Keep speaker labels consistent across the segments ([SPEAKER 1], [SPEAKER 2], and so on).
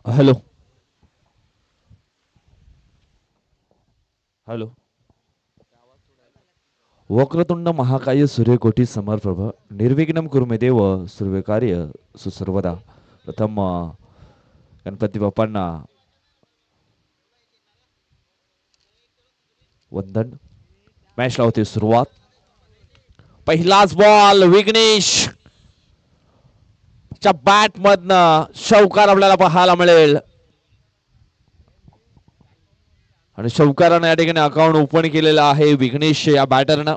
[SPEAKER 1] Hello hello. Vakratunda महाकाय सूर्यकोटी समर्प्रभ निर्विघ्नं कुरु मे देव सर्वकार्य सुसर्वदा. प्रथम गणपती बाप्पांना वंदन. मॅच लावते सुरुवात. पहिलाच बॉल विघ्नेश च्या बॅट मधनं शौकार आपल्याला पाहायला मिळेल आणि शौकारानं या ठिकाणी अकाउंट ओपन केलेलं आहे विघ्नेश या बॅटरनं.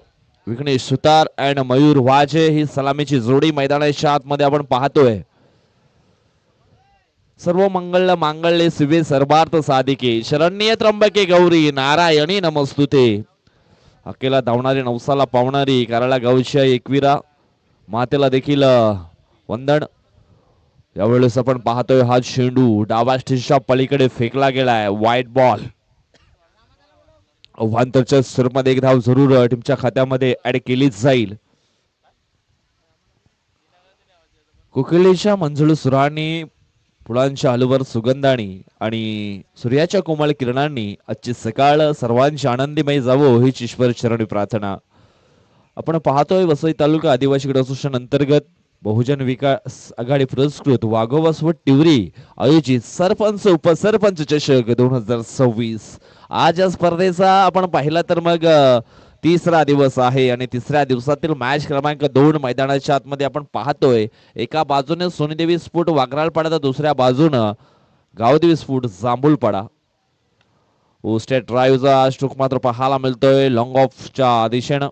[SPEAKER 1] विघ्नेश सुतार अँड मयूर वाजे ही सलामीची जोडी मैदानाच्या आतमध्ये आपण पाहतोय. सर्व मंगल मांगल्ये शिवे सर्वार्थ साधिके शरण्ये त्र्यंबके गौरी नारायणी नमस्तुते. अकेला धावणारी नवसाला पावणारी कराला गावच्या एकविरा मातेला देखील वंदन. यावेळेस आपण पाहतोय हा चेंडू डावा स्टेजच्या पलीकडे फेकला गेलाय. White ball. आव्हांतरच्या स्वरूपामध्ये एक धाव जरूर टीमच्या खात्यामध्ये ऍड केलीच जाईल. कुकिलीच्या मंजुळ सुरांनी फुलांच्या हलवर सुगंधानी आणि सूर्याच्या कोमल किरणांनी आजची सकाळ सर्वांची आनंदीमय जावो हीच ईश्वर चरणी प्रार्थना. आपण पाहतोय वसई तालुका आदिवासी क्रीडा असोसिएशन अंतर्गत बहुजन विकास आघाडी पुरस्कृत वाघोबा व टिवरी आयोजित सरपंच उपसरपंच चषक 2026. आज या स्पर्धेचा आपण पाहिला तर मग तिसरा दिवस आहे आणि तिसऱ्या दिवसातील मॅच क्रमांक 2 मैदानाच्या आतमध्ये आपण पाहतोय. एका बाजूने सोनीदेवी स्फोट वाघराळपाडा तर दुसऱ्या बाजूनं गावदेवी स्फोट जांभूलपाडा. स्टेट ड्राईव्हचा स्ट्रोक मात्र पाहायला मिळतोय लॉंग ऑफच्या दिशेनं.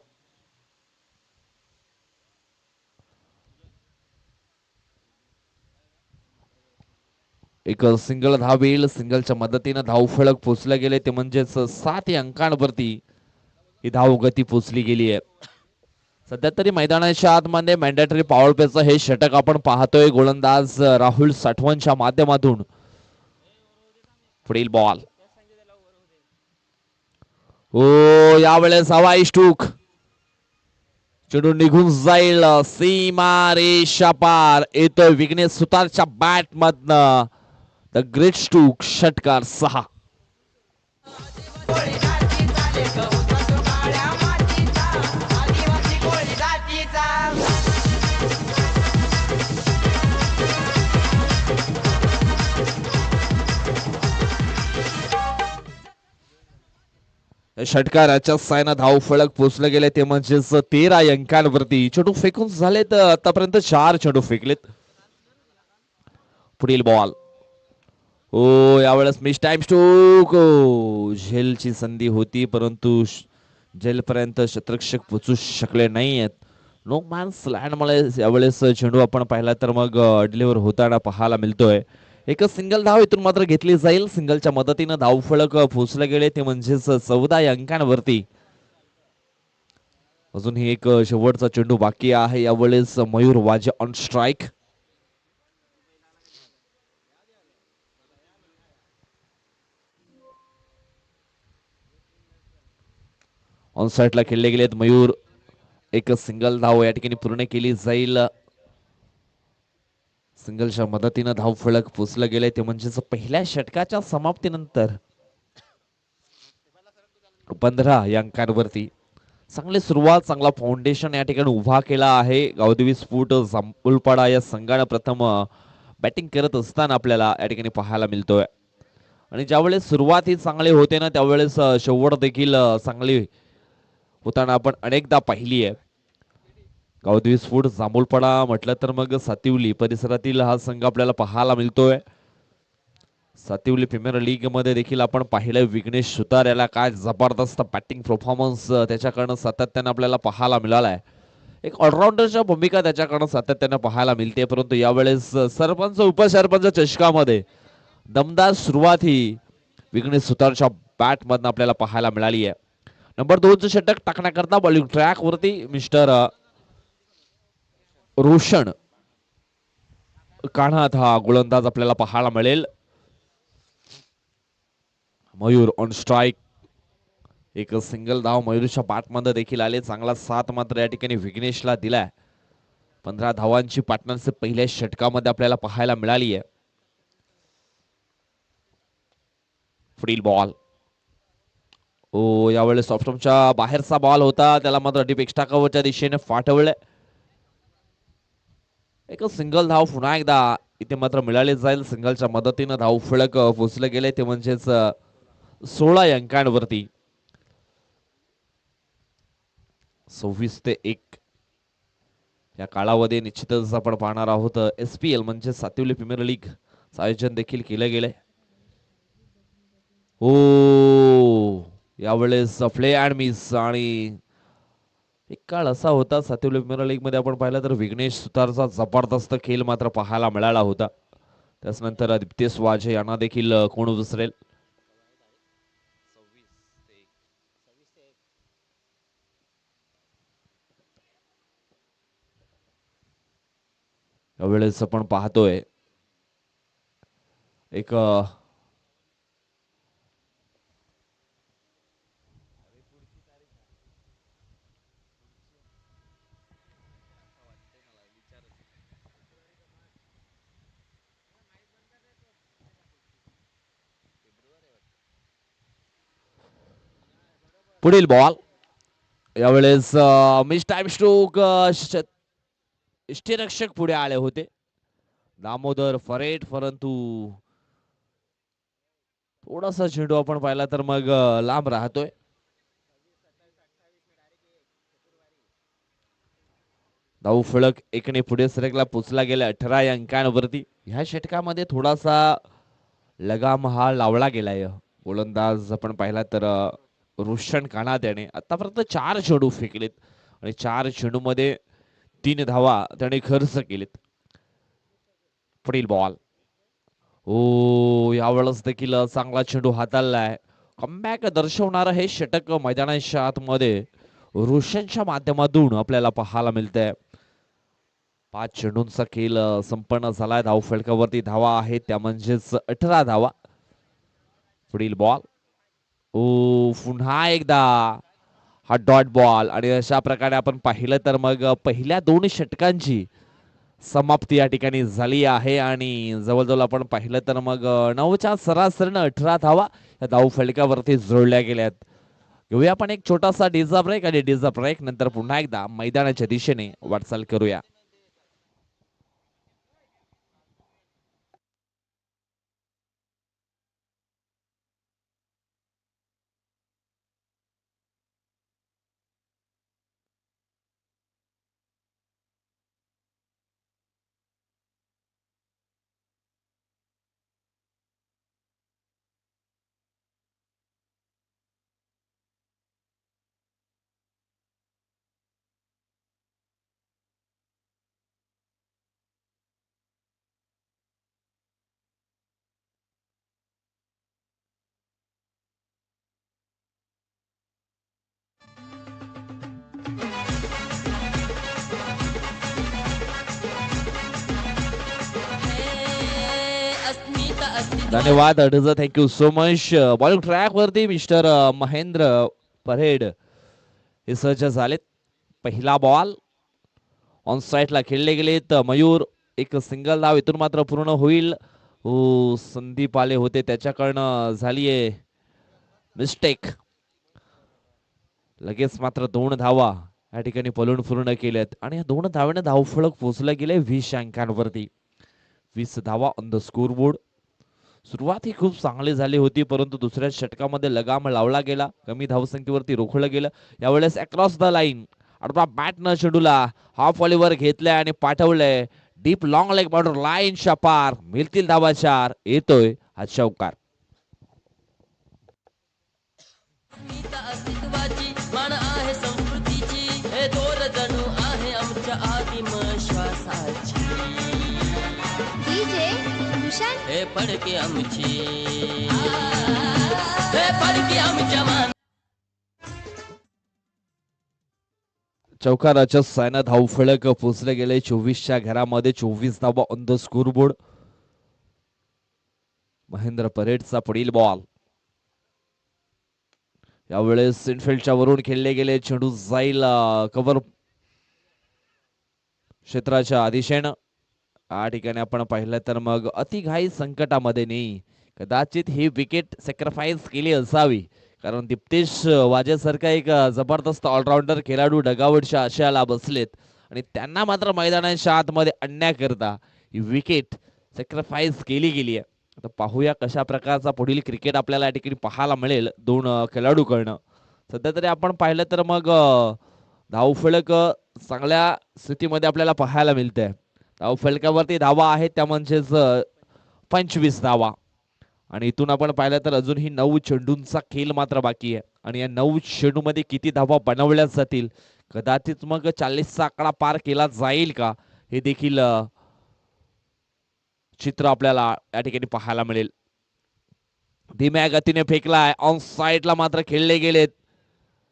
[SPEAKER 1] एक सिंगल धाव येईल. सिंगलच्या मदतीनं धावफलक पोचले गेले ते म्हणजेच 7 अंकांवरती ही धाव गती पोचली गेली आहे. सध्या तरी मैदानाच्या आतमध्ये मॅन्डेटरी पॉवर प्लेचं हे षटक आपण पाहतोय. गोलंदाज राहुल साठवणच्या माध्यमातून. पुढील बॉल. ओ यावेळेस हवाई स्टूक. चेंडू निघून जाईल सीमा रेषा पार. येतोय विघ्नेश सुतारच्या बॅट मधनं द ग्रेट स्टूक. षटकार 6. षटकाराच्या सायना धाव फलक पोचले गेले ते म्हणजेच 13 अंकांवरती. चेंडू फेकून झालेत आतापर्यंत 4 चेंडू फेकलेत. पुढील बॉल. ओ यावेळेस मिस टाइम स्ट्रोक. झेलची संधी होती परंतु झेलपर्यंत शतरक्षक पोचू शकले नाहीयेत. नो मॅन स्लँड मुळे यावेळेस चेंडू आपण पाहिला तर मग डिलिव्हर होताना पाहायला मिळतोय. एक सिंगल धाव इथून मात्र घेतली जाईल. सिंगलच्या मदतीनं धाव फलक पोचले गेले ते म्हणजेच 14 अंकांवरती. अजूनही एक शेवटचा चेंडू बाकी आहे. यावेळेस मयूर वाजे ऑन स्ट्राईक. ऑन साईडला खेळले गेलेत मयूर. एक सिंगल धाव या ठिकाणी पूर्ण केली जाईल. सिंगलच्या मदतीनं धाव फलक पोचले गेले ते म्हणजेच पहिल्या षटकाच्या समाप्तीनंतर 15 या अंकांवरती. चांगली सुरुवात चांगला फाउंडेशन या ठिकाणी उभा केला आहे. गावदेवी स्फोट जांभूलपाडा या संघानं प्रथम बॅटिंग करत असताना आपल्याला या ठिकाणी पाहायला मिळतोय. आणि ज्यावेळेस सुरुवात ही चांगली होते ना त्यावेळेस शेवट देखील चांगली होताना आपण अनेकदा पाहिली आहे. गावदेवी स्फोट जांभूलपाडा म्हटलं तर मग सातिवली परिसरातील हा संघ आपल्याला पाहायला मिळतोय. सातिवली प्रीमियर लीग मध्ये देखील आपण पाहिलं विघ्नेश सुतार याला काय जबरदस्त बॅटिंग परफॉर्मन्स त्याच्याकडनं सातत्यानं आपल्याला पाहायला मिळालाय. एक ऑलराऊंडरच्या भूमिका त्याच्याकडनं सातत्यानं पाहायला मिळते. परंतु यावेळेस सरपंच उपसरपंच चषकामध्ये दमदार सुरुवात ही विघ्नेश सुतारच्या बॅट मधनं आपल्याला पाहायला मिळाली आहे. नंबर 2चं षटक टाकण्याकरता बॉलिंग ट्रॅक वरती मिस्टर रोशन कान्हात हा गोलंदाज आपल्याला पाहायला मिळेल. Mayur on strike. एक सिंगल धाव मयूरच्या बॅटमध्ये देखील आले. चांगला साथ मात्र या ठिकाणी विघ्नेशला दिलाय. 15 धावांची पार्टनरशिप पहिल्या षटकामध्ये आपल्याला पाहायला मिळाली आहे. पुढील बॉल. ओ यावेळेस ऑप्शनच्या बाहेरचा बॉल होता, त्याला मात्र डीप एक्स्ट्रा कव्हरच्या दिशेने फाटवलंय. एक सिंगल धाव पुन्हा एकदा इथे मात्र मिळाले जाईल. सिंगलच्या मदतीनं धाव फलक पोचले गेले ते म्हणजेच 16 अंकांवरती. 26-1 या काळामध्ये निश्चितच आपण पाहणार आहोत. SPL म्हणजे सातवली प्रीमियर लीग आयोजन देखील केले गेले. हो यावेळेस प्ले अँड मिस. आणि एक काळ असा होता सातवली प्रीमियर लीग मध्ये आपण पाहिलं तर विघ्नेश सुतारचा जबरदस्त खेळ मात्र पाहायला मिळाला होता. त्यानंतर दिप्तेश वाजे यांना देखील कोण विसरेल. यावेळेस आपण पाहतोय एक पुढील बॉल. यावेळेस मिस टाइम स्ट्रोक. यष्टीरक्षक पुढे आले होते दामोदर फरेट, परंतु थोडासा चेंडू आपण पाहिला तर मग लांब राहतोय. धाव फलक एकने पुढे सरकला, पोचला गेला 18 अंकांवरती. ह्या षटकामध्ये थोडासा लगाम हा लावला गेलाय. गोलंदाज आपण पाहिला तर रोशन कानात याने आतापर्यंत 4 चेंडू फेकलेत आणि 4 चेंडू मध्ये 3 धावा त्याने खर्च केलेत. पुढील बॉल. ओ यावेळेस देखील चांगला चेंडू हाताळलाय. कमबॅक दर्शवणारं हे षटक मैदानाच्या आतमध्ये रोशनच्या माध्यमातून आपल्याला पाहायला मिळतंय. 5 चेंडूंचा खेळ संपन्न झालाय. धाव फलकावरती धावा आहेत त्या म्हणजेच 18 धावा. पुढील बॉल. ओ पुन्हा एकदा हा डॉट बॉल. आणि अशा प्रकारे आपण पाहिलं तर मग पहिल्या 2 षटकांची समाप्ती या ठिकाणी झाली आहे. आणि जवळजवळ आपण पाहिलं तर मग 9च्या सरासरीनं 18 धावा या धाव फलकावरती जोडल्या गेल्यात. घेऊया आपण एक छोटासा डीजा ब्रेक आणि डीजा ब्रेक नंतर पुन्हा एकदा मैदानाच्या दिशेने वाटचाल करूया. धन्यवाद अडज, thank you so much. Bowling track वरती मिस्टर महेंद्र परेड हे सज्ज झालेत. पहिला बॉल ऑन साइडला खेळले गेलेत. मयूर एक सिंगल धाव इथून मात्र पूर्ण होईल. हो संदीप आले होते त्याच्याकडनं झालीये मिस्टेक. लगेच मात्र 2 धावा या ठिकाणी पलून पूर्ण केल्यात आणि या 2 धाव्याने धावफलक पोहोचले गेले 20 अंकांवरती. 20 धावा ऑन द स्कोर बोर्ड. सुरुवात ही खूप चांगली झाली होती परंतु दुसऱ्या षटकामध्ये लगाम लावला गेला. कमी धावसंख्येवरती रोखलं गेलं. यावेळेस अक्रॉस द लाईन अडबा बॅट न चेंडूला हाफ व्हॉलीवर घेतलंय आणि पाठवलंय डीप लॉंग लेग बॉर्डर लाईनच्या पार. मिळतील धावा 4. येतोय हा चौकार.
[SPEAKER 2] हे पडके आमची हे पडके आमच्या मान.
[SPEAKER 1] चौकाराच्या सायना धाव फलक पोचले गेले 24च्या घरामध्ये. 24 धावा on the score board. Mahendra परेडचा पुढील बॉल. यावेळेस इनफिल्डच्या वरून खेळले गेले. चेंडू जाईल कव्हर क्षेत्राच्या दिशेनं. या ठिकाणी आपण पाहिलं तर मग अतिघाई संकटामध्ये नाही कदाचित ही विकेट सॅक्रिफाईस केली असावी, कारण दीप्तेश वाजेसारखा एक जबरदस्त ऑलराऊंडर खेळाडू डगावरच्या आशयाला बसलेत आणि त्यांना मात्र मैदानाच्या आतमध्ये आणण्याकरता ही विकेट सॅक्रिफाईस केली गेली आहे. आता पाहूया कशा प्रकारचा पुढील क्रिकेट आपल्याला या ठिकाणी पाहायला मिळेल दोन खेळाडूकडनं. सध्या तरी आपण पाहिलं तर मग धावफलक चांगल्या स्थितीमध्ये आपल्याला पाहायला मिळतंय. धावफलकावरती धावा आहेत त्या म्हणजेच 25 धावा आणि इथून आपण पाहिलं तर अजूनही 9 चेंडूंचा खेळ मात्र बाकी आहे आणि या 9 चेंडूमध्ये किती धावा बनवल्या जातील, कदाचित मग 40चा आकडा पार केला जाईल का, हे देखील चित्र आपल्याला या ठिकाणी पाहायला मिळेल. धीम्या गतीने फेकलाय, ऑन साइडला मात्र खेळले गेलेत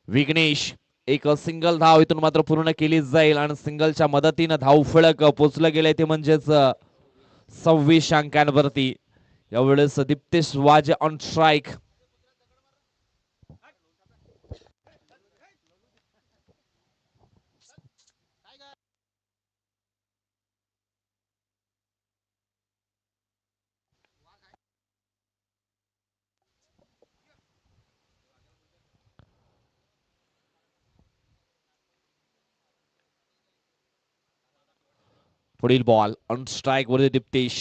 [SPEAKER 1] विघ्नेश. एक सिंगल धाव इथून मात्र पूर्ण केली जाईल आणि सिंगलच्या मदतीनं धाव फळक पोचलं गेले ते म्हणजेच 26 अंकांवरती. यावेळेस दीप्तेश वाजे ऑन स्ट्राईक. पुढील बॉल ऑन स्ट्राईक वरती दीप्तेश.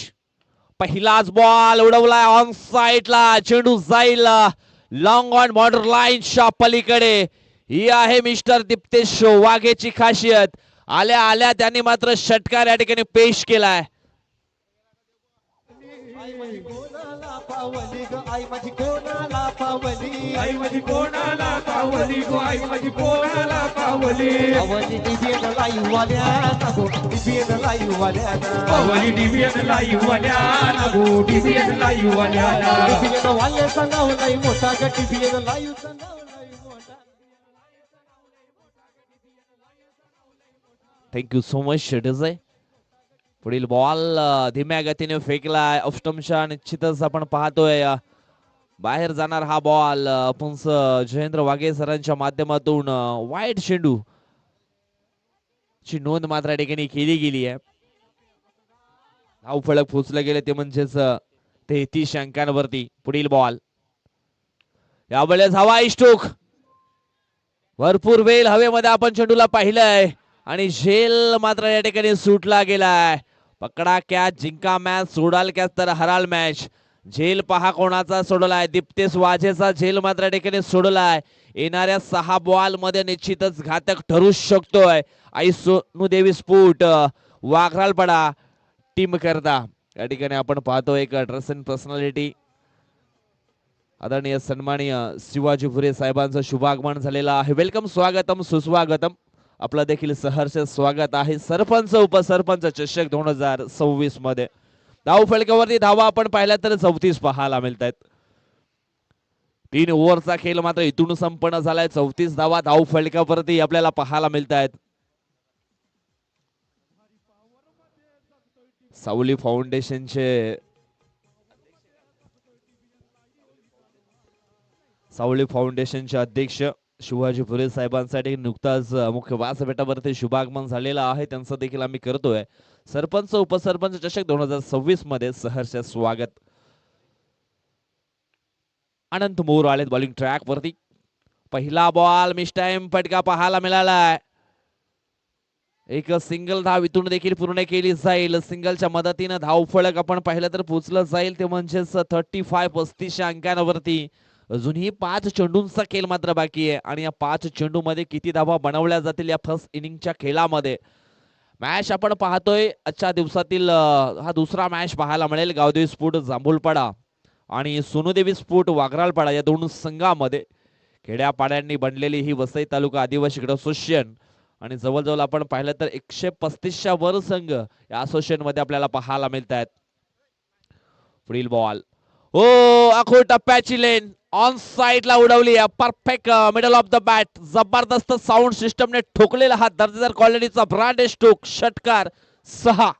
[SPEAKER 1] पहिलाच बॉल उडवलाय ऑन साइडला, चेंडू जाईल लॉंग ऑन बॉर्डर लाईनच्या पलीकडे. ही आहे मिस्टर दीप्तेश वाघेची खासियत. आल्या आल्या त्यांनी मात्र षटकार या ठिकाणी पेश केलाय.
[SPEAKER 3] पावली ग आई माझी कोणाला पावली, आई माझी कोणाला पावली गो, आई माझी कोणाला पावली. पावली डिबियन लाईव्ह वाल्या नागो, डिबियन लाईव्ह वाल्या ना. पावली डिबियन लाईव्ह वाल्या नागो, डिबियन लाईव्ह वाल्या ना. डिबियन वाल्याचं नाव लई मोठा ग, डिबियन लाईव्हचं नाव लई मोठा.
[SPEAKER 1] थँक्यू सो मच डिझाय. पुढील बॉल धीम्या गतीने फेकलाय ऑफस्टमच्या, निश्चितच आपण पाहतोय बाहेर जाणार हा बॉल. पुंस जयेंद्र वाघे सरांच्या माध्यमातून वाईट चेंडू ची नोंद मात्र या ठिकाणी केली गेली आहे. धाव फलक पोचले गेले ते म्हणजेच 33 अंकांवरती. पुढील बॉल यावेळेस हवा इष्टोक. भरपूर वेळ हवेमध्ये आपण चेंडूला पाहिलंय आणि झेल मात्र या ठिकाणी सुटला गेलाय. पकडा कॅच, जिंका मॅच, सोडाल कॅच तर हराल मॅच. झेल पहा कोणाचा सोडलाय, दीप्तेश वाजेचा झेल मात्र या ठिकाणी सोडलाय. येणाऱ्या 6 बॉल मध्ये निश्चितच घातक ठरू शकतोय. आई सोनू देवी स्फोट वाघरालपडा टीम करता या ठिकाणी आपण पाहतो एक ड्रेसिंग पर्सनॅलिटी आदरणीय सन्माननीय शिवाजी भुरे साहेबांचं शुभागमन झालेलं आहे. वेलकम, स्वागतम, सुस्वागतम. आपलं देखील सहर्ष स्वागत आहे सरपंच उपसरपंच चषक 2026 मध्ये. धाव फलकावरती धावा आपण पाहिल्या तर 34 पाहायला मिळत आहेत. 3 ओव्हरचा खेळ मात्र इथून संपन्न झालाय. 34 धावा धाव फलकावरती आपल्याला पाहायला मिळत आहेत. सावली फाउंडेशनचे अध्यक्ष शिवाजी भुरे साहेबांसाठी नुकताच मुख्य व्यासपीठावरती शुभागमन झालेलं आहे. त्यांचं देखील आम्ही करतोय सरपंच उपसरपंच चषक 2026 मध्ये सहर्ष स्वागत. अनंत मोर आलेत बॉलिंग ट्रॅक वरती. पहिला बॉल मिस टाइम फटका पाहायला मिळालाय. एक सिंगल धाव इथून देखील पूर्ण केली जाईल. सिंगलच्या मदतीने धाव फलक आपण पाहिलं तर पोचलं जाईल ते म्हणजेच 35 अंकांवरती. अजूनही 5 चेंडूंचा खेळ मात्र बाकी आहे आणि या 5 चेंडू मध्ये किती धावा बनवल्या जातील या फर्स्ट इनिंगच्या खेळामध्ये. मॅच आपण पाहतोय आजच्या दिवसातील हा दुसरा मॅच पाहायला मिळेल. गावदेवी स्फोट जांभूलपाडा आणि सोनूदेवी स्फोट वाघरालपाडा या दोन संघामध्ये. खेड्यापाड्यांनी बनलेली ही वसई तालुका आदिवासी क्रीडा असोसिएशन आणि जवळजवळ आपण पाहिलं तर 135च्या वर संघ या असोसिएशन मध्ये आपल्याला पाहायला मिळत आहेत. पुढील बॉल ओ आखो टप्प्याची लेन ऑन साइडला उडवली. Perfect middle of the bat. जबरदस्त साऊंड सिस्टमने ठोकलेला हा दर्जेदार क्वालिटीचा ब्रांड स्ट्रोक. षटकार 6.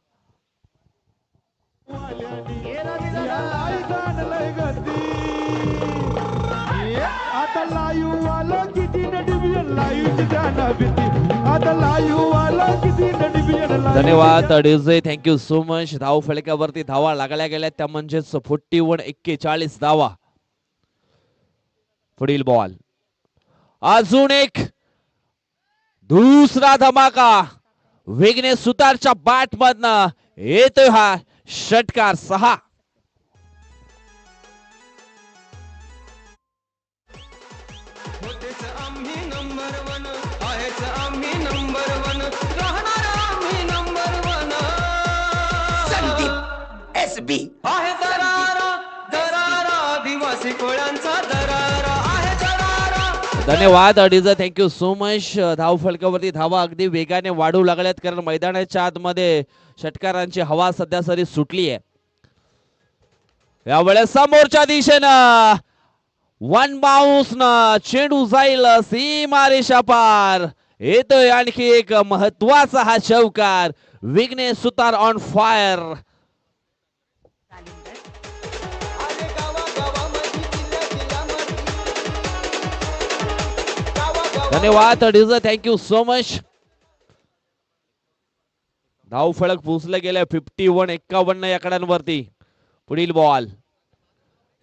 [SPEAKER 3] आता लाईव्ह आलं किती डिबियन लाईव्ह त्यांना भीती आता लाईव्ह वाला किती नडबियन
[SPEAKER 1] धन्यवाद डीजे, थँक्यू सो मच. धाव फलकावरती धावा लागल्या गेल्या त्या म्हणजेच 41-41 धावा. पुढील बॉल, अजून एक दुसरा धमाका विघ्नेश सुतारच्या बॅट मधनं येतोय हा षटकार. 6.
[SPEAKER 4] आम्ही नंबर 1 आहेच, आम्ही नंबर 1 राहणार आम्ही नंबर 1.
[SPEAKER 2] संदीप SB
[SPEAKER 4] आहे दरारा दरारा आदिवासी कोळ्यांचा दरारा आहे दरारा.
[SPEAKER 1] धन्यवाद डीजे, थँक्यू सो मच. धाव फलकावरती धावा अगदी वेगाने वाढू लागल्यात कारण मैदानाच्या आतमध्ये षटकारांची हवा सध्या सरी सुटली आहे. यावेळेस समोरच्या दिशेनं वन बाउन्स न चेंडू जाईल सीमारेषा पार. येतोय आणखी एक महत्वाचा हा चौकार. विघ्नेश सुतार ऑन फायर. धन्यवाद डीजे, थँक्यू सो मच. धाव फलक पोचले गेले 51-51 या कडांवरती. पुढील बॉल,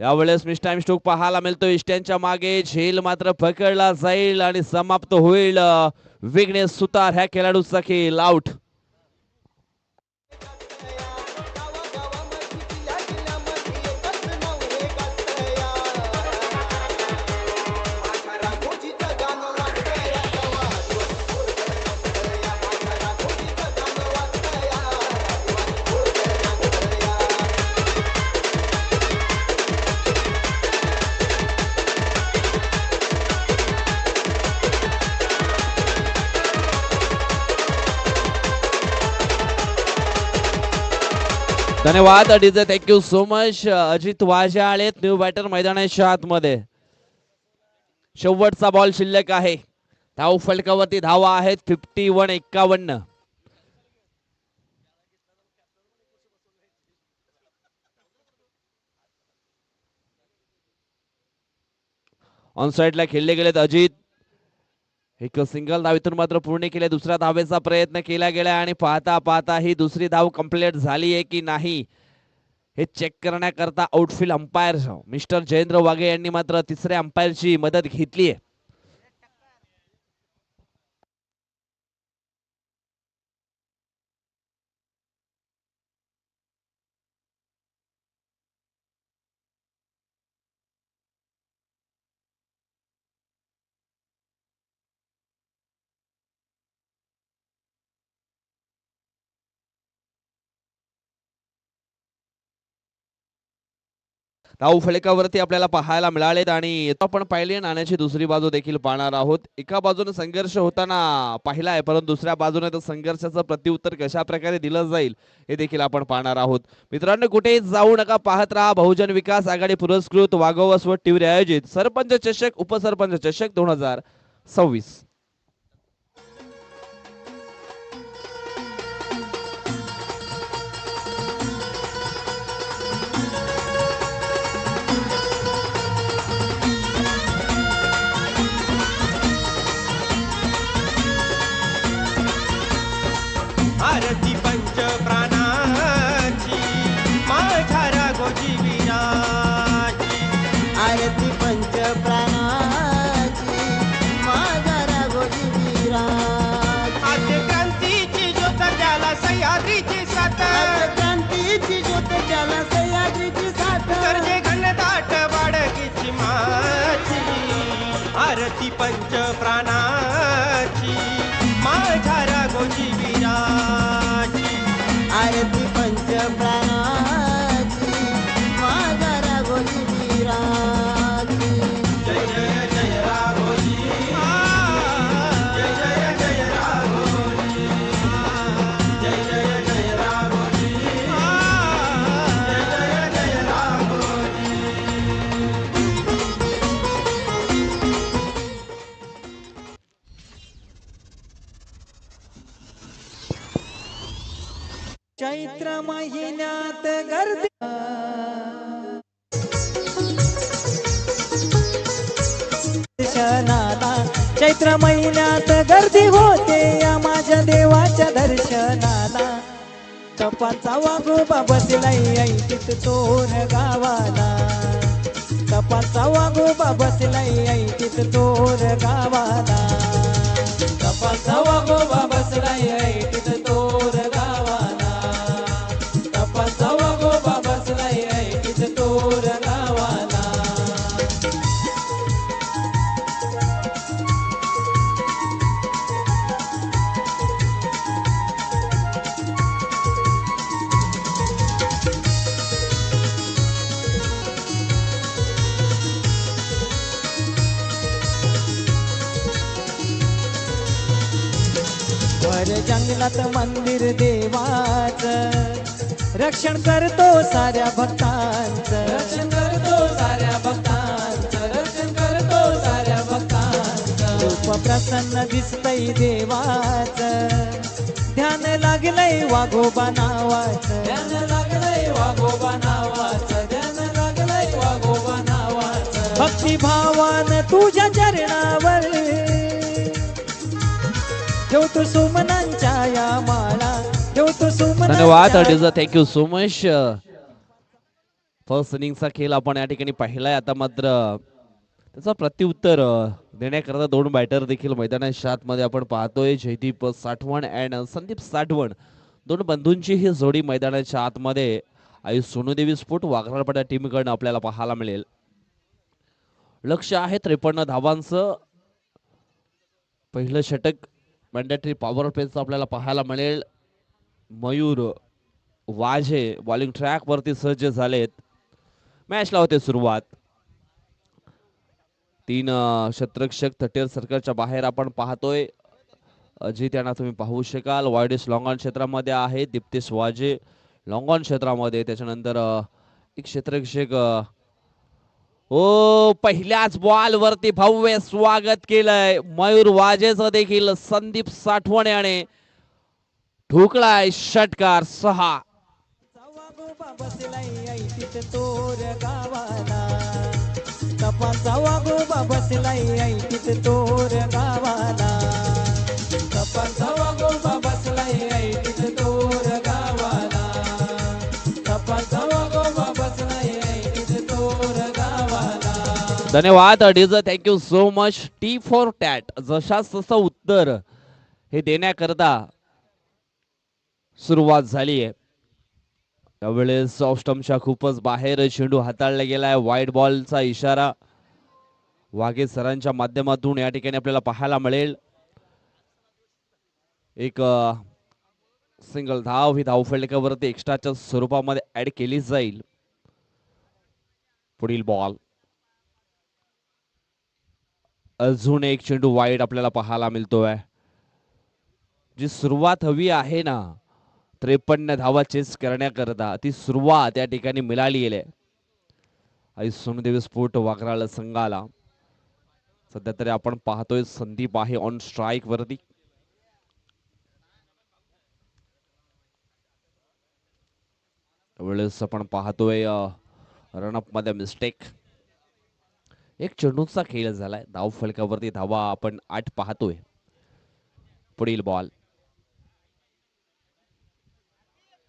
[SPEAKER 1] यावेळेस मिस टाइम स्ट्रोक पाहायला मिळतो. इष्ट्यांच्या मागे झेल मात्र पकडला जाईल आणि समाप्त होईल विघ्नेश सुतार ह्या खेळाडूचा खेळ. आउट. धन्यवाद DJ, thank you so much. Ajit वाजा आलेत न्यू बॅटर मैदानाच्या आतमध्ये. शेवटचा बॉल शिल्लक आहे. धाव फलकावरती धावा आहेत 51-51. ऑन साइडला खेळले गेलेत अजित. एक सिंगल धावेतून मात्र पूर्ण केले. दुसऱ्या धावेचा प्रयत्न केला गेला आणि पाहता पाहता ही दुसरी धाव कंप्लीट झाली आहे की नाही हे चेक करण्याकरता outfield umpire mister Jayendra Wahge यांनी मात्र तिसऱ्या अंपायरची मदत घेतली आहे. धाव फलकावरती आपल्याला पाहायला मिळालेत आणि आपण पाहिली नाण्याची दुसरी बाजू देखील पाहणार आहोत. एका बाजूने संघर्ष होताना पाहिला आहे परंतु दुसऱ्या बाजूने तर संघर्षाचं प्रत्युत्तर कशा प्रकारे दिलं जाईल हे देखील आपण पाहणार आहोत. मित्रांनो, कुठेही जाऊ नका, पाहत राहा बहुजन विकास आघाडी पुरस्कृत वाघोवस्वत टीव्ही आयोजित सरपंच चषक उपसरपंच चषक 2026.
[SPEAKER 4] आरती पंच प्राणाची माझ्या राघोजी विराची.
[SPEAKER 5] आरती पंच प्राणाची माझ्या राघोजी विराची.
[SPEAKER 4] आज क्रांतीची ज्योत त्याला सह्याद्रीची साथ.
[SPEAKER 5] आज क्रांतीची ज्योत त्याला सह्याद्रीची साथ.
[SPEAKER 4] गरजे घनदाट बाळकीची माझी. आरती पंच प्राणाची माझ्या राघोजी विराची.
[SPEAKER 5] आरती पंच प्राणाची माझ्या राघोजी विराची.
[SPEAKER 4] जय जय जय राघोजी. जय जय जय राघोजी. जय जय जय राघोजी. जय जय जय राघोजी.
[SPEAKER 5] चैत्र महिन्यात गर्दी दर्शनाला. चैत्र चैत्र महिन्यात गर्दी होते या माझ्या देवाच्या दर्शनाला. तपाचा वाघोबा बसलाय ऐटीत तोर गावाला. तपाचा वाघोबा बसलाय ऐटीत तोर गावाला. तपाचा वाघोबा बसलाय ऐटीत तोर गावाला. तपाचा वाघोबा बसलाय ऐटीत तोर गावाला. वर जंगलात मंदिर देवाचं रक्षण करतो साऱ्या भक्तांचं. रक्षण करतो साऱ्या भक्तांचं. रक्षण करतो साऱ्या भक्तांचं. रूप प्रसन्न दिसतय देवाचं. ध्यान लागलंय वाघोबा नावाचं. ध्यान लागलंय वाघोबा नावाचं. ध्यान लागलंय वाघोबा नावाचं. भक्तिभावान तुझ्या चरणावर ठेवतो सुमनांच्या या माळा. ठेवतो सुमनांच्या.
[SPEAKER 1] धन्यवाद डीजा, थँक्यू सो मच. फर्स्ट इनिंगचा खेळ आपण या ठिकाणी पाहिलाय. आता मात्र त्याचा प्रत्युत्तर देण्याकरता दोन बॅटर देखील मैदानाच्या आतमध्ये आपण पाहतोय. जयदीप साठवण अँड संदीप साठवण, दोन बंधूंची ही जोडी मैदानाच्या आतमध्ये आई सोनूदेवी स्पोर्ट वाघराळपाडा टीमकडनं आपल्याला पाहायला मिळेल. लक्ष आहे 53 धावांचं. पहिलं षटक मॅन्डेटरी पॉवर प्लेचं आपल्याला पाहायला मिळेल. मयूर वाझे बॉलिंग ट्रॅक वरती सज्ज झालेत. मॅचला होते सुरुवात. 3 क्षेत्ररक्षक 30 सर्कलच्या बाहेर आपण पाहतोय. अजित यांना तुम्ही पाहू शकाल. वायडेस लॉंग ऑन क्षेत्रामध्ये आहे. दीप्तेश वाझे लॉंग ऑन क्षेत्रामध्ये. त्याच्यानंतर एक क्षेत्ररक्षक पहिल्याच बॉल वरती भव्य स्वागत केलंय मयूर वाजेचं देखील. संदीप साठवण याने ठोकलाय षटकार 6.
[SPEAKER 5] वाघोबा बसलाय ऐटीत तोर गावाला. तपाचा वाघोबा बसलाय ऐटीत तोर गावाला. तपाचा वाघोबा बसलाय ऐटीत तोर गावाला. तपाचा वाघोबा बसलाय ऐटीत तोर गावाला.
[SPEAKER 1] धन्यवाद डीजा, thank you so much. Tit for tat, जशास तसं उत्तर हे देण्याकरता सुरुवात झाली आहे. त्यावेळेस ऑफ स्टंपच्या खूपच बाहेर चेंडू हाताळला गेलाय. वाईट बॉलचा इशारा वाघे सरांच्या माध्यमातून या ठिकाणी आपल्याला पाहायला मिळेल. एक सिंगल धाव ही धाव फलकावरती एक्स्ट्राच्या स्वरूपामध्ये ऍड केली जाईल. पुढील बॉल. अजून एक चेंडू वाईट आपल्याला पाहायला मिळतोय. जी सुरुवात हवी आहे ना 53 धावा चेस करण्याकरता, ती सुरुवात या ठिकाणी मिळाली आहे आई सोनूदेवी स्पोर्ट वाघराळ संघाला. सध्या तरी आपण पाहतोय संदीप आहे ऑन स्ट्राईक वरती. वेळेस आपण पाहतोय रनअप मध्ये मिस्टेक. एक चेंडूचा खेळ झालाय. धाव फलकावरती धावा आपण 8 पाहतोय. पुढील बॉल.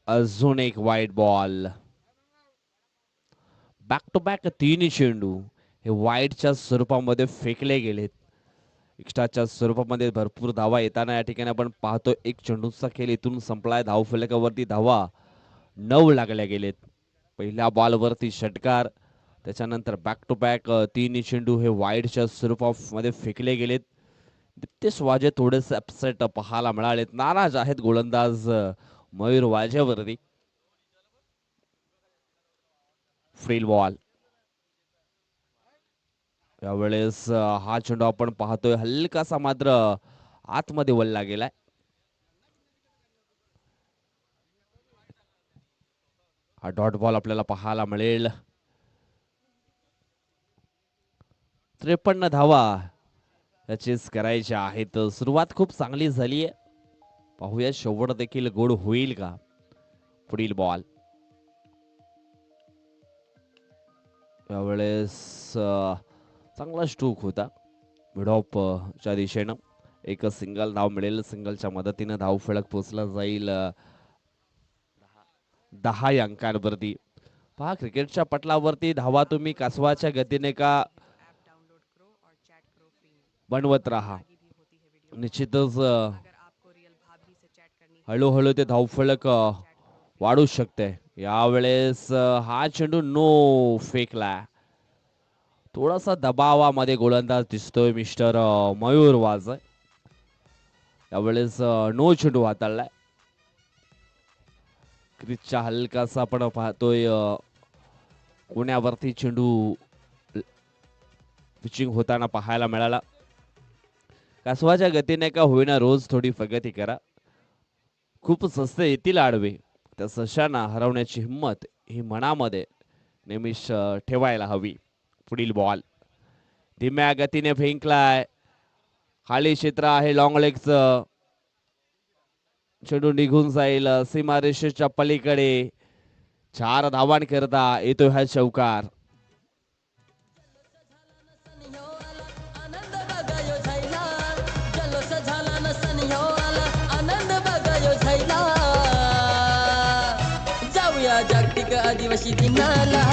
[SPEAKER 1] अजून एक वाईट बॉल. बॅक टू बॅक 3 चेंडू हे वाईटच्या स्वरूपामध्ये फेकले गेलेत. एक्स्ट्राच्या स्वरूपामध्ये भरपूर धावा येताना या ठिकाणी आपण पाहतोय. एक चेंडूचा खेळ इथून संपलाय. धाव फलकावरती धावा 9 लागल्या गेलेत. पहिल्या बॉलवरती षटकार. त्याच्यानंतर बॅक टू बॅक 3 चेंडू हे वाईडच्या स्वरूपामध्ये फेकले गेलेत. दीप्तेश वाजे थोडेसे अपसेट पाहायला मिळालेत. नाराज आहेत गोलंदाज मयूर वाजेवरती. Frill ball. यावेळेस हा चेंडू आपण पाहतोय हलकासा मात्र आतमध्ये वळला गेलाय. हा डॉट बॉल आपल्याला पाहायला मिळेल. 53 धावा याचीच करायच्या आहेत. सुरुवात खूप चांगली झाली आहे. पाहूया शेवट देखील गोड होईल का. पुढील बॉल. यावेळेस चांगला स्ट्रोक होता. मिडॉप च्या दिशेनं एक सिंगल धाव मिळेल. सिंगलच्या मदतीनं धाव फलक पोचला जाईल 10 या अंकांवरती. पहा क्रिकेटच्या पटलावरती धावा तुम्ही कासवाच्या गतीने का बनवत राहा. निश्चितच हळूहळू ते धावफलक वाढू शकते. यावेळेस हा चेंडू नो फेकला. थोडासा दबावामध्ये गोलंदाज दिसतोय मिस्टर मयूर वाझे. यावेळेस नो चेंडू हाताळलाय. क्रिजच्या हलकासा आपण पाहतोय कोण्यावरती चेंडू पिचिंग होताना पाहायला मिळाला. कासवाच्या गतीने का होईना रोज थोडी प्रगती करा. खूप सस्ते येतील आडवे. त्या सशांना हरवण्याची हिंमत ही मनामध्ये नेहमीच ठेवायला हवी. पुढील बॉल धीम्या गतीने फेकलाय. खाली क्षेत्र आहे लॉंग लेगचं. चेंडू निघून जाईल सीमारेषेच्या पलीकडे. 4 धावांकरता येतोय हा चौकार.
[SPEAKER 2] आनंद बघायो झाला जल्लोष झाला न सनियो आला आनंद बघायो झाला. जाऊया जागतिक आदिवासी दिनाला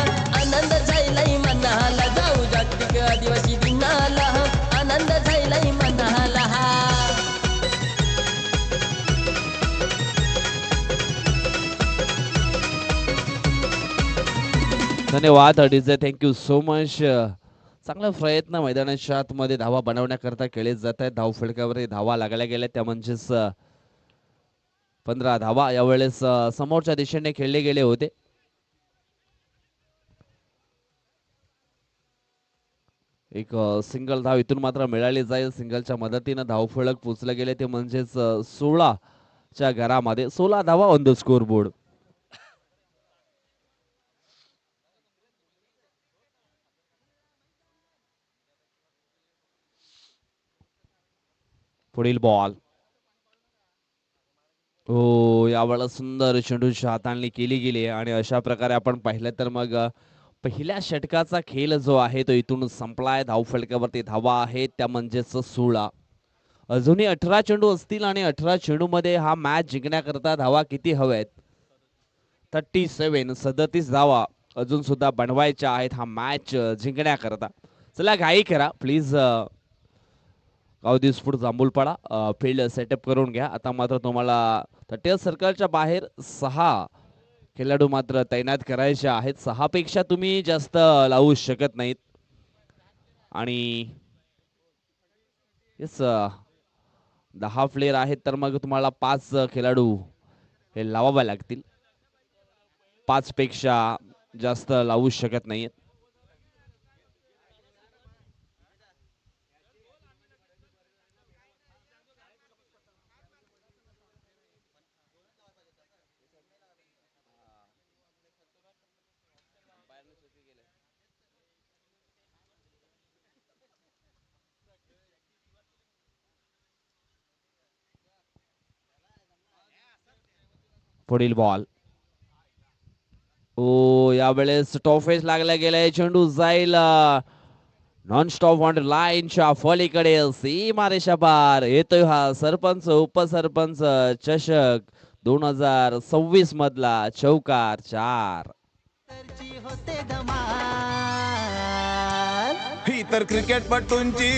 [SPEAKER 2] आनंद झालाय मनाला. जाऊ जागतिक आदिवासी दिनाला आनंद झालाय मनाला.
[SPEAKER 1] धन्यवाद डीजे. Thank you so much. चांगला प्रयत्न मैदानाच्या आतमध्ये धावा बनवण्याकरता केले जात आहेत. धाव फलकावर धावा लागल्या गेल्या त्या म्हणजेच 15 धावा यावेळेस समोरच्या दिशेने खेळले गेले होते. एक सिंगल धाव इथून मात्र मिळाली जाईल. सिंगलच्या मदतीनं धाव फलक पोचले गेले ते म्हणजेच 16 च्या घरामध्ये. 16 धावा ऑन द स्कोर बोर्ड. पुढील बॉल हो यावेळेस सुंदर चेंडूची हाताळणी केली गेली आणि अशा प्रकारे आपण पाहिलं तर मग पहिल्या षटकाचा खेळ जो आहे तो इथून संपलाय. धाव फलकावरती धावा आहेत त्या म्हणजेच 16. अजूनही 18 चेंडू असतील आणि 18 चेंडू मध्ये हा मॅच जिंकण्याकरता धावा किती हव्यात? 37. 37 धावा अजून सुद्धा बनवायच्या आहेत हा मॅच जिंकण्याकरता. चला घाई करा प्लीज. गावदी स्फूट जांभूलपाडा फील्ड सेटअप करून घ्या. आता मात्र तुम्हाला 30 सर्कलच्या बाहेर 6 खेळाडू मात्र तैनात करायचे आहेत. 6 पेक्षा तुम्ही जास्त लावू शकत नाहीत. आणि येस 10 प्लेयर आहेत तर मग तुम्हाला 5 खेळाडू हे लावावे लागतील. 5 पेक्षा जास्त लावू शकत नाहीत. पुढील बॉल ओ यावेळेस टॉफेस लागला गेलाय. चेंडू जाईल नॉन स्टॉप ऑन लाईनच्या फलीकडे सीमारेषा पार. येतोय हा सरपंच उपसरपंच चषक 2026 मधला चौकार. 4
[SPEAKER 5] होते धमाल.
[SPEAKER 6] ही तर क्रिकेटपटूंची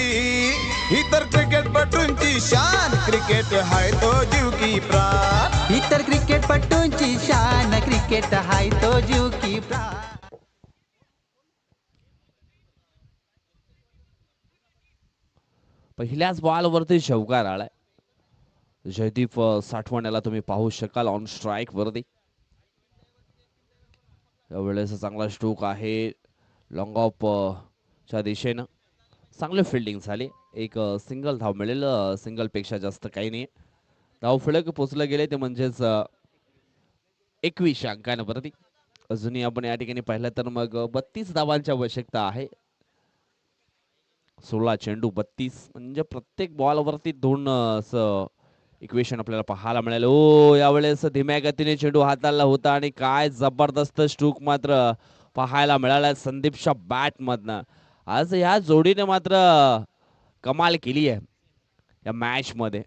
[SPEAKER 6] शान. क्रिकेट हाय तो जीव की प्राण.
[SPEAKER 5] इतर क्रिकेटपटूंची शान. क्रिकेट हाय तो जीव की प्राण.
[SPEAKER 1] पहिल्याच बॉलवरती चौकार आलाय. जयदीप साठवण याला तुम्ही पाहू शकाल ऑन स्ट्राईक वरती. यावेळेस चांगला स्ट्रोक आहे लॉंग ऑफ च्या दिशेनं. चांगली फिल्डिंग झाली. एक सिंगल धाव मिळेल. सिंगल पेक्षा जास्त काही नाही. धाव फलक पोचले गेले ते म्हणजेच 21 अंकांवरती. अजूनही आपण या ठिकाणी पाहिलं तर मग 32 धावांची आवश्यकता आहे. 16 चेंडू 32 म्हणजे प्रत्येक बॉलवरती 2 इक्वेशन आपल्याला पाहायला मिळाले. ओ यावेळेस धीम्या गतीने चेंडू हाताळला होता आणि काय जबरदस्त स्ट्रोक मात्र पाहायला मिळाला संदीपच्या बॅट मधनं. आज ह्या जोडीने मात्र कमाल केली आहे या मॅच मध्ये.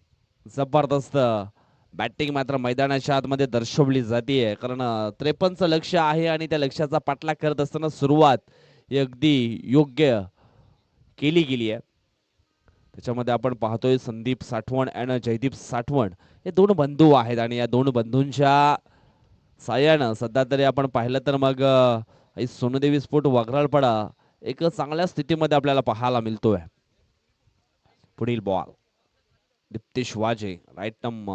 [SPEAKER 1] जबरदस्त बॅटिंग मात्र मैदानाच्या आतमध्ये दर्शवली जाते, कारण 53चं लक्ष आहे आणि त्या लक्ष्याचा पाठलाग करत असताना सुरुवात ही अगदी योग्य केली गेली आहे. त्याच्यामध्ये आपण पाहतोय संदीप साठवण आणि जयदीप साठवण हे दोन बंधू आहेत आणि या दोन बंधूंच्या साह्यानं सध्या तरी आपण पाहिलं तर मग सोनदेवी स्पोर्ट वगराळपाडा एक चांगल्या स्थितीमध्ये आपल्याला पाहायला मिळतोय. पुढील बॉल दीप्तेश वाजे राईट नम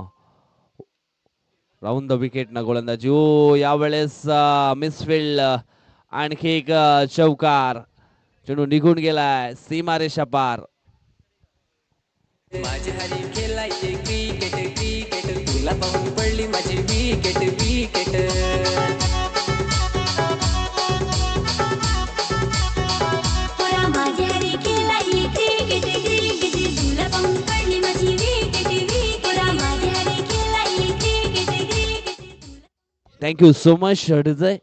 [SPEAKER 1] राऊंड द विकेट न गोलंदाजी. ओ यावेळेस मिसफिल्ड, आणखी एक चौकार, चेंडू निघून गेलाय सीमारेषा पार.
[SPEAKER 2] माझी हरी खेळायचे क्रिकेट क्रिकेट तुला पाहून पडली माझी wicket wicket.
[SPEAKER 1] Thank you so much डिजय.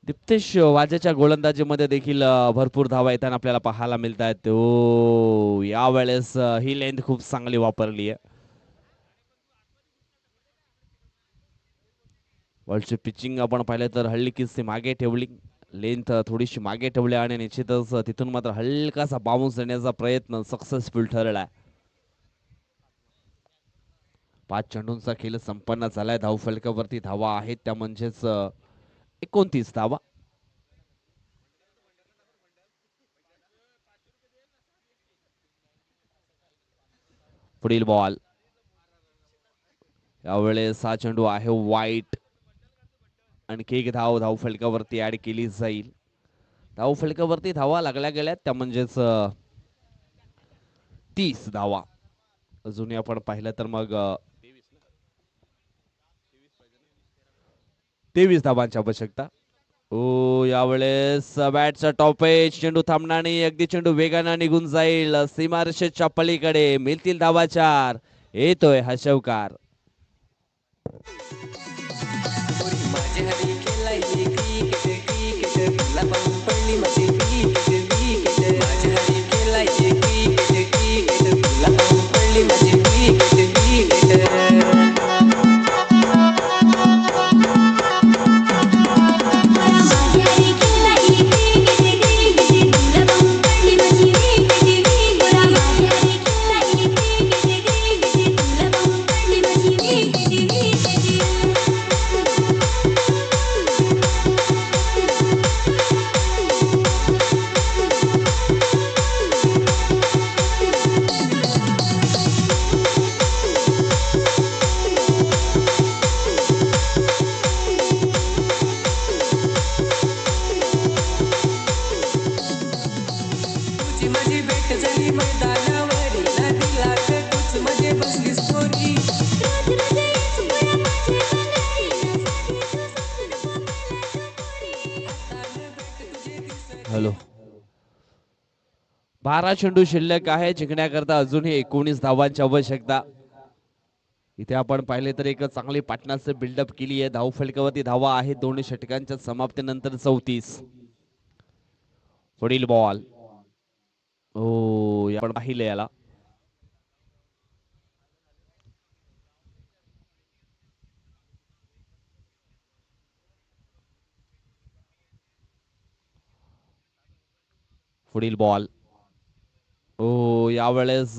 [SPEAKER 1] दीप्तेश वाजेच्या गोलंदाजीमध्ये देखील भरपूर धावा येताना आपल्याला पाहायला मिळत आहेत. तो यावेळेस ही लेंथ खूप चांगली वापरली आहे. बॉलची पिचिंग आपण पाहिलं तर हल्ली किस्ती मागे ठेवली, लेंथ थोडीशी मागे ठेवली आणि निश्चितच तिथून मात्र हलकासा बाउन्स देण्याचा प्रयत्न सक्सेसफुल ठरलाय. 5 चेंडूंचा खेळ संपन्न झालाय. धाव फलकावरती धावा आहेत त्या म्हणजेच 29 धावा. पुढील बॉल यावेळेस हा चेंडू आहे वाईट. आणखी एक धाव फलकावरती ऍड केली जाईल. धाव फलकावरती धावा लागल्या गेल्यात त्या म्हणजेच 30 धावा. अजूनही आपण पाहिलं तर मग 23 धावांची आवश्यकता. ओ यावेळेस बॅटचा टॉप एज, चेंडू थांबणार नाही, अगदी चेंडू वेगानं निघून जाईल सीमारेषेच्या पलीकडे. मिळतील धावा 4. येतोय हा चौकार.
[SPEAKER 2] माझी हरी खेळायचे क्रिकेट क्रिकेट तुला पाहून पडली माझी विकेट विकेट. माझी हरी खेळायचे क्रिकेट क्रिकेट तुला पाहून पडली माझी विकेट विकेट.
[SPEAKER 1] हॅलो 12 चेंडू शिल्लक आहे. जिंकण्याकरता अजूनही 19 धावांची आवश्यकता. इथे आपण पाहिले तर एक चांगली पार्टनरशिप बिल्डअप केली आहे. धाव फलकावरती धावा आहे दोन्ही षटकांच्या समाप्तीनंतर 34. पुढील बॉल ओ आपण पाहिले याला पुढील बॉल ओ यावेळेस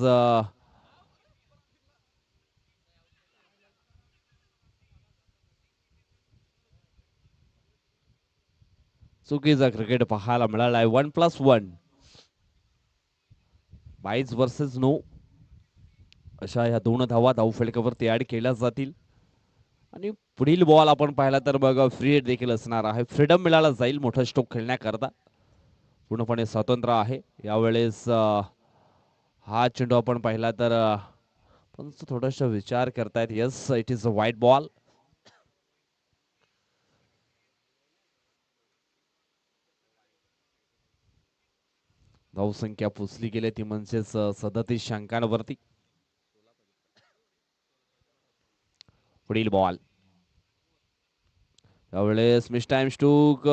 [SPEAKER 1] चुकीचा क्रिकेट पाहायला मिळाला आहे. 1+1 22 वर्सेस 9 अशा ह्या दोन धावा धाव फलकावरती ऍड केल्या जातील. आणि पुढील बॉल आपण पाहिला तर बघा फ्री हिट देखील असणार आहे. फ्रीडम मिळाला जाईल मोठा स्ट्रोक खेळण्याकरता. पूर्णपणे स्वतंत्र आहे यावेळेस. हा चेंडू आपण पाहिला तर पण थोडासा विचार करतायत. Yes it is a white ball. धावसंख्या पुसली गेली ती म्हणजेच 37 अंकांवरती. पुढील बॉल यावेळेस मिस टाइम स्टूक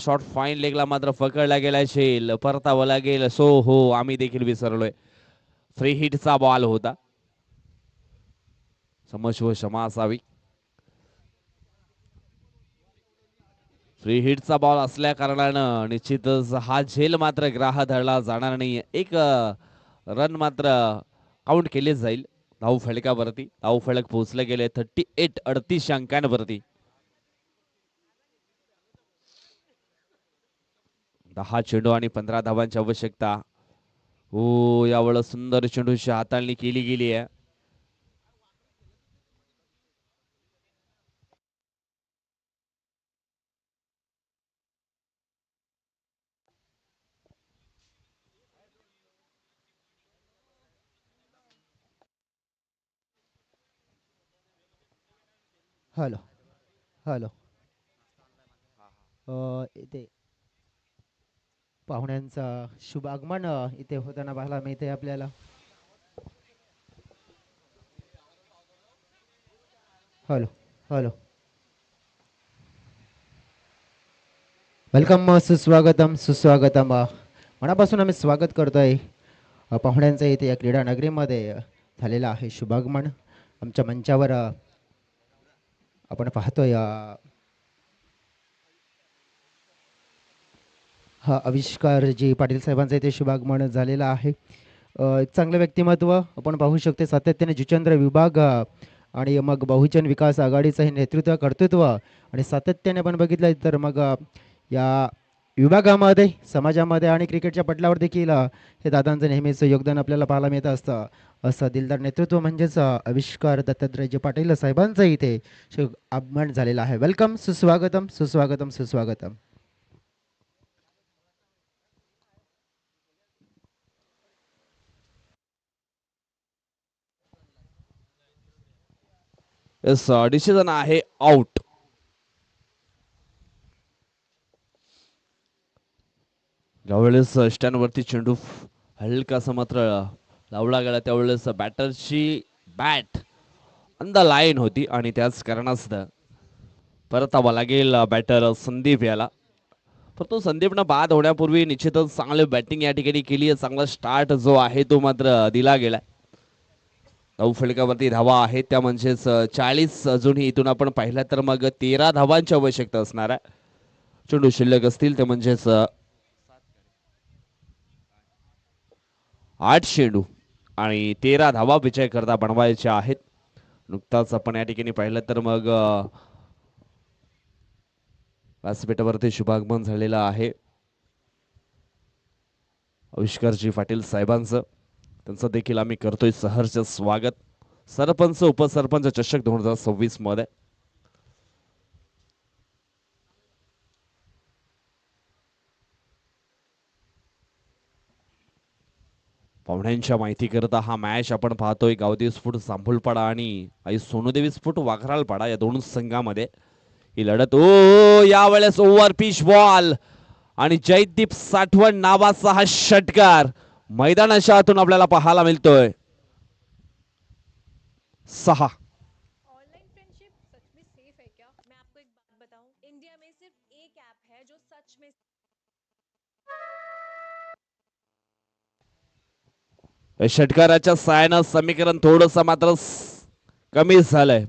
[SPEAKER 1] शॉर्ट फाईन लेगला मात्र पकडला गेला शेल परतावं लागेल. सो हो आम्ही देखील विसरलोय. फ्री हिटचा बॉल होता. समज व क्षमा असावी. फ्री हिटचा बॉल असल्या कारणानं निश्चितच हा झेल मात्र ग्राह धरला जाणार नाही. एक रन मात्र काउंट केले जाईल धाव फलकावरती. धाव फलक पोहोचले गेले 38 अंकांवरती. 10 चेंडू आणि 15 धावांची आवश्यकता. हो यावेळेस सुंदर चेंडूची हाताळणी केली गेली आहे.
[SPEAKER 7] हॅलो हॅलो इथे पाहुण्यांचा शुभ आगमन इथे होताना पाहायला मिळते आपल्याला. हॅलो हॅलो वेलकम सुस्वागतम सुस्वागतम मनापासून आम्ही स्वागत करतोय पाहुण्यांचं इथे या क्रीडा नगरीमध्ये झालेलं आहे शुभागमन. आमच्या मंचावर आपण पाहतोय हा आविष्कार जी पाटील साहेबांचं इथे शुभागमन झालेलं आहे. एक चांगलं व्यक्तिमत्व आपण पाहू शकतो. सातत्याने जिचंद्र विभाग आणि मग बहुजन विकास आघाडीचं हे नेतृत्व कर्तृत्व आणि सातत्याने आपण बघितलं तर मग या विभागामध्ये समाजामध्ये आणि क्रिकेटच्या पटलावर देखील हे दादांचं नेहमीच योगदान आपल्याला पाहायला मिळत असतं. असं दिलदार नेतृत्व म्हणजेच आविष्कार दत्तात्रयजी पाटील साहेबांचं इथे आगमन झालेलं आहे. वेलकम सुस्वागतम सुस्वागतम सुस्वागतम.
[SPEAKER 1] येस डिसिजन आहे आउट. ज्यावेळेस स्टँडवरती चेंडू हलकासा मात्र लावला गेला त्यावेळेस बॅटरची बॅट ऑन द लाईन होती आणि त्याच कारणास्तव परतावा लागेल बॅटर संदीप याला. परंतु संदीपनं बाद होण्यापूर्वी निश्चितच चांगली बॅटिंग या ठिकाणी केली आहे. चांगला स्टार्ट जो आहे तो मात्र दिला गेला. धाव फलकावरती धावा आहेत त्या म्हणजेच 40 अजूनही इथून आपण पाहिलं तर मग 13 धावांची आवश्यकता असणार आहे. चेंडू शिल्लक असतील ते म्हणजेच 8 चेंडू आणि 13 धावा विजय करता बनवायच्या आहेत. नुकताच आपण या ठिकाणी पाहिलं तर मग व्यासपीठावरती शुभागमन झालेलं आहे आविष्कारजी पाटील साहेबांचं. त्यांचं देखील आम्ही करतोय सहर्ष स्वागत. सरपंच उपसरपंच चषक 2026 मध्ये पाहुण्यांच्या माहिती करता हा मॅच आपण पाहतोय गावदेवी स्फोट जांभूळपाडा आणि आई सोनूदेवी स्फोट वाघराळपाडा या दोन संघामध्ये ही लढत. ओ यावेळेस ओव्हर पिच बॉल आणि जयदीप साठवण नावाचा हा षटकार मैदानाच्या आतून आपल्याला पाहायला मिळतोय. 6
[SPEAKER 8] ऑनलाइन फ्रेंडशिप सच में सेफ है क्या? मैं आपको एक बात बताऊं, इंडिया में सिर्फ एक ऐप है जो सच में
[SPEAKER 1] षटकाराच्या साहाय्यानं समीकरण थोडस मात्र कमी झालंय.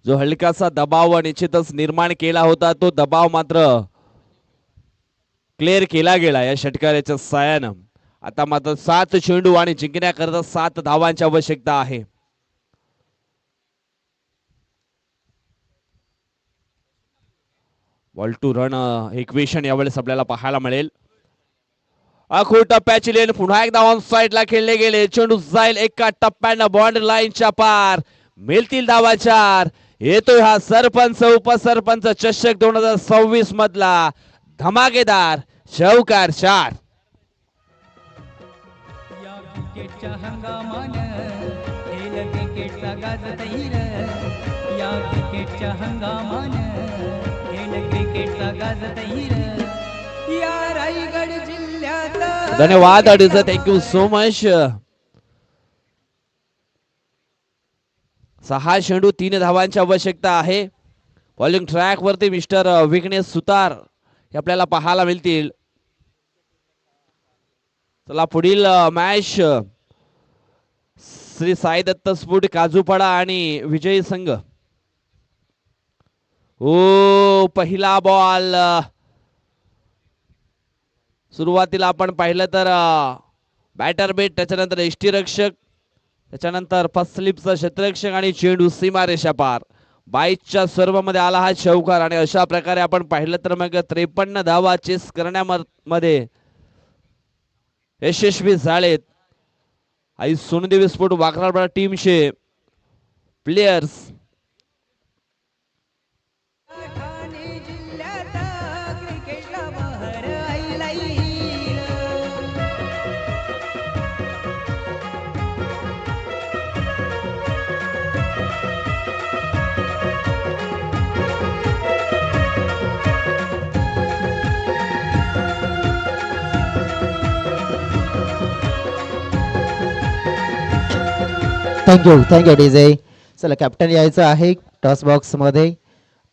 [SPEAKER 1] जो हलकासा दबाव निश्चितच निर्माण केला होता तो दबाव मात्र क्लिअर केला गेला या षटकाराच्या साहाय्यानं. आता मात्र 7 चेंडू आणि जिंकण्याकरता 7 धावांची आवश्यकता आहे. बॉल टू रन इक्वेशन यावेळेस आपल्याला पाहायला मिळेल. आखो टप्प्याची लेन पुन्हा एकदा ऑन साइडला खेळले गेले. चेंडू जाईल एका टप्प्यानं बाउंड्री लाईनच्या पार. मिळतील धावा 4. येतोय हा सरपंच उपसरपंच चषक 2026 मधला धमाकेदार चौकार 4.
[SPEAKER 9] या क्रिकेटच्या हंगामानं खेळ क्रिकेटचा गाजत येईल. या क्रिकेटच्या हंगामानं खेळ क्रिकेटचा गाजत येईल. या रायगड जिल्ह्यात
[SPEAKER 1] धन्यवाद अडीचा थँक्यू सो मच. 6 चेंडू 3 धावांची आवश्यकता आहे. बॉलिंग ट्रॅक वरती मिस्टर विघ्नेश सुतार हे आपल्याला पाहायला मिळतील. चला पुढील मॅच श्री साई दत्त स्फूट काजूपाडा आणि विजयी संघ. ओ पहिला बॉल सुरुवातीला आपण पाहिलं तर बॅटर बेट, त्याच्यानंतर यष्टीरक्षक, त्याच्यानंतर फर्स्ट स्लिपचा क्षेत्ररक्षक आणि चेंडू सीमारेषा पार. 22च्या सर्वमध्ये आला हा चौकार आणि अशा प्रकारे आपण पाहिलं तर मग 53 धावा चेस करण्यामध्ये यशस्वी झालेत. आई सोनदेवी स्पोर्ट वाकराडपाडा टीमचे प्लेयर्स.
[SPEAKER 9] ठाणे जिल्ह्यात क्रिकेटला बहर ऐलाईल.
[SPEAKER 7] Thank you DJ. चला कॅप्टन यायचं आहे टॉस बॉक्स मध्ये.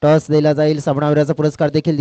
[SPEAKER 7] टॉस दिला जाईल, सामनावीराचा पुरस्कार देखील